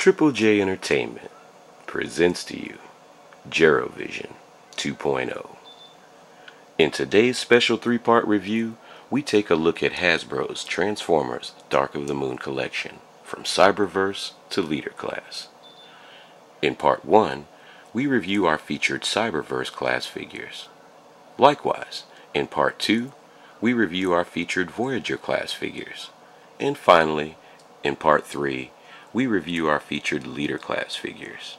Triple J Entertainment presents to you Jerovision 2.0. In today's special 3-part review, we take a look at Hasbro's Transformers Dark of the Moon collection, from Cyberverse to Leader Class. In Part 1, we review our featured Cyberverse class figures. Likewise, in Part 2, we review our featured Voyager class figures. And finally, in Part 3, we review our featured Leader class figures.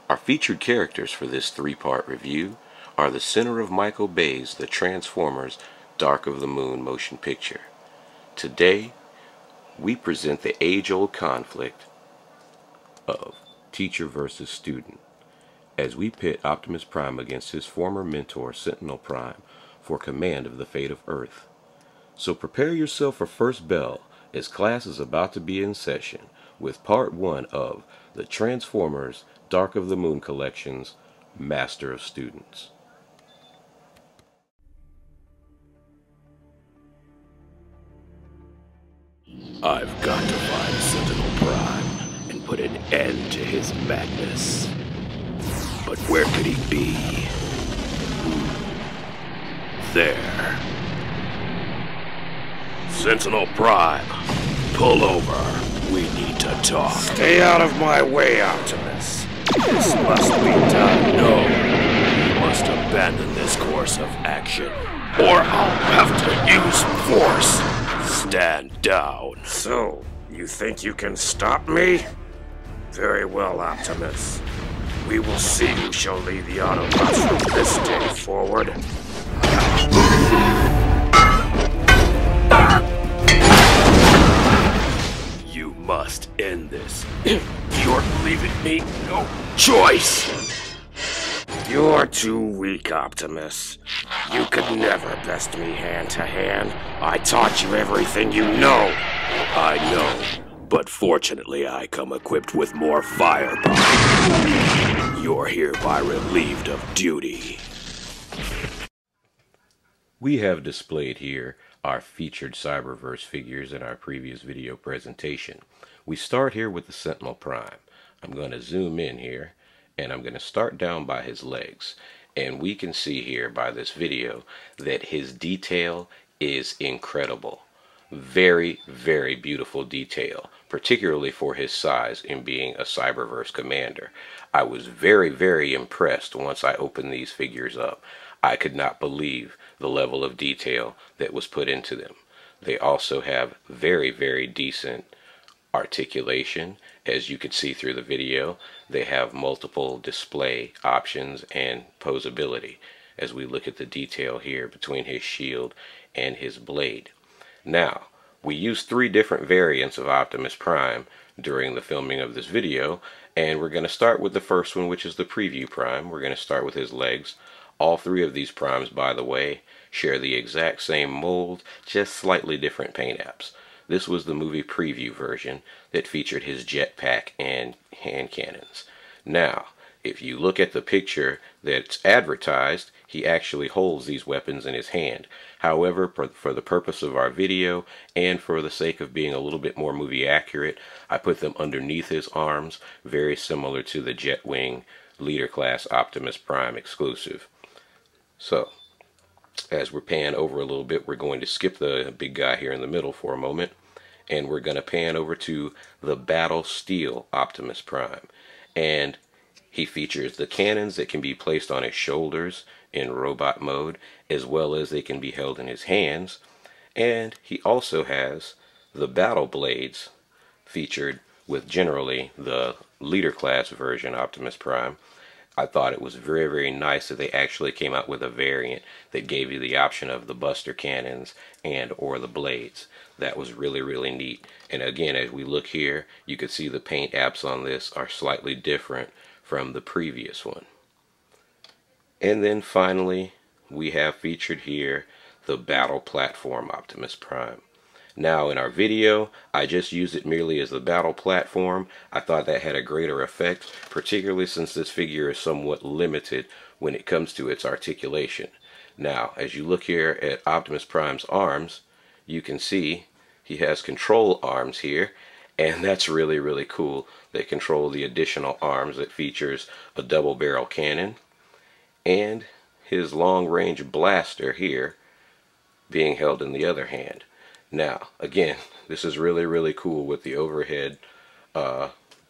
Our featured characters for this 3-part review are the center of Michael Bay's The Transformers Dark of the Moon motion picture. Today, we present the age-old conflict of teacher versus student, as we pit Optimus Prime against his former mentor Sentinel Prime for command of the fate of Earth. So prepare yourself for first bell, as class is about to be in session with Part 1 of the Transformers Dark of the Moon Collection's Master of Students. I've got to find Sentinel Prime and put an end to his madness. But where could he be? There. Sentinel Prime, pull over. We need to talk. Stay out of my way, Optimus. This must be done. No. You must abandon this course of action, or I'll have to use force. Stand down. So, you think you can stop me? Very well, Optimus. We will see who shall lead the Autobots from this day forward. You must end this. You're leaving me no choice. You're too weak, Optimus. You could never best me hand to hand. I taught you everything you know. I know, but fortunately I come equipped with more firepower. You're hereby relieved of duty. We have displayed here our featured Cyberverse figures in our previous video presentation. We start here with the Sentinel Prime. I'm going to zoom in here, and I'm going to start down by his legs. And we can see here by this video that his detail is incredible. Very, very beautiful detail, particularly for his size in being a Cyberverse Commander. I was very, very impressed once I opened these figures up. I could not believe the level of detail that was put into them. They also have very, very decent articulation. As you can see through the video, they have multiple display options and posability as we look at the detail here between his shield and his blade. Now, we used 3 different variants of Optimus Prime during the filming of this video, and we're going to start with the first one, which is the Preview Prime. We're going to start with his legs. All 3 of these Primes, by the way, share the exact same mold, just slightly different paint apps. This was the movie preview version that featured his jetpack and hand cannons. Now, if you look at the picture that's advertised, he actually holds these weapons in his hand. However, for the purpose of our video and for the sake of being a little bit more movie accurate, I put them underneath his arms, very similar to the Jetwing Leader Class Optimus Prime exclusive. So, as we're pan over a little bit, we're going to skip the big guy here in the middle for a moment, and we're going to pan over to the Battle Steel Optimus Prime. And he features the cannons that can be placed on his shoulders in robot mode, as well as they can be held in his hands. And he also has the battle blades featured with generally the Leader Class version Optimus Prime. I thought it was very, very nice that they actually came out with a variant that gave you the option of the Buster Cannons and or the blades. That was really, really neat. And again, as we look here, you can see the paint apps on this are slightly different from the previous one. And then finally, we have featured here the Battle Platform Optimus Prime. Now, in our video, I just used it merely as the battle platform. I thought that had a greater effect, particularly since this figure is somewhat limited when it comes to its articulation. Now, as you look here at Optimus Prime's arms, you can see he has control arms here, And that's really, really cool. They control the additional arms that features a double barrel cannon and his long range blaster here being held in the other hand. Now, again, this is really, really cool with the overhead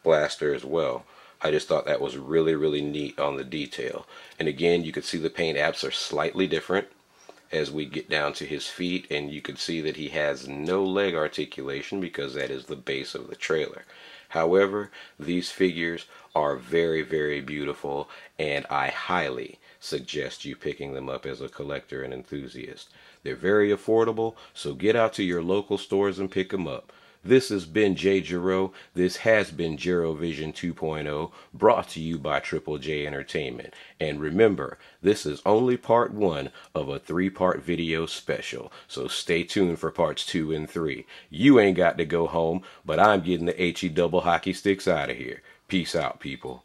blaster as well. I just thought that was really, really neat on the detail. And again, you could see the paint apps are slightly different as we get down to his feet, and you can see that he has no leg articulation because that is the base of the trailer. However, these figures are very, very beautiful, and I highly suggest you picking them up as a collector and enthusiast. They're very affordable, so get out to your local stores and pick them up. This has been Jero. This has been Jerovision 2.0, brought to you by Triple J Entertainment. And remember, this is only part 1 of a 3-part video special, so stay tuned for parts 2 and 3. You ain't got to go home, but I'm getting the HE double hockey sticks out of here. Peace out, people.